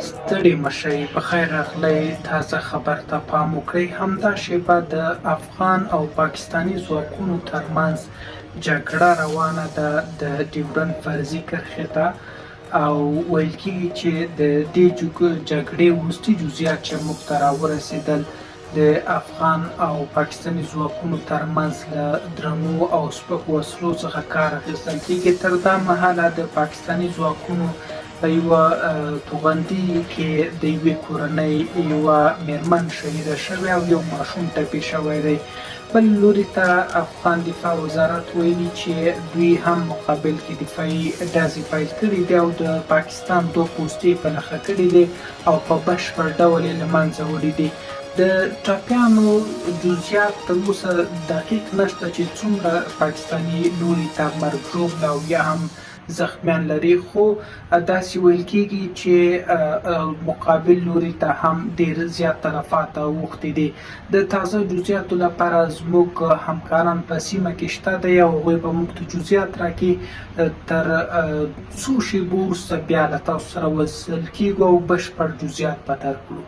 ستړي مشئ، پخیر راغلی. تازه خبر ته پام وکړئ. همدا شیبه د افغان او پاکستاني ځواکونو ترمنځ جګړه روانه ده د ډیورنډ فرضي کرښې ته، او ویل کېږي چې د دې جګړې وروستي جزئیات چې موږ ته راورسېدل د افغان او پاکستاني ځواکونو ترمنځ له درنو او سپکو وسلو څخه کار اخیستل کېږي. تر دا مهاله د پاکستاني ځواکونو په یوه توغندي کې د یوې کورنۍ یوه میرمن شهیده شوې او یو ماشوم ټپي شوی دی. بل لوري ته افغان دفاع وزارت ویلي چې دوی هم مقابل کې دفاعي ډزې پیل کړي دي او د پاکستان 2 پوستې په نښه کړي دي او په بشپړ ډول یې له منځه وړي دي. د ټپیانو جزئیات تر اوسه دقیق نشته چې څومره پاکستاني لوري ته مرګ ژوبله او یا هم زخمیان لري، خو داسې ویل کېږي چې مقابل لوري ته هم ډېر زیات تلفات اوښتي دي. د تازه جزئیاتو لپاره زموږ همکاران په سیمه کې شته دی او هغوی به موږ ته جزئیات راکړي. تر څو شېبو وروسته بیا له تاسو سره وصل کېږو او بشپړ جزئیات به درکړو.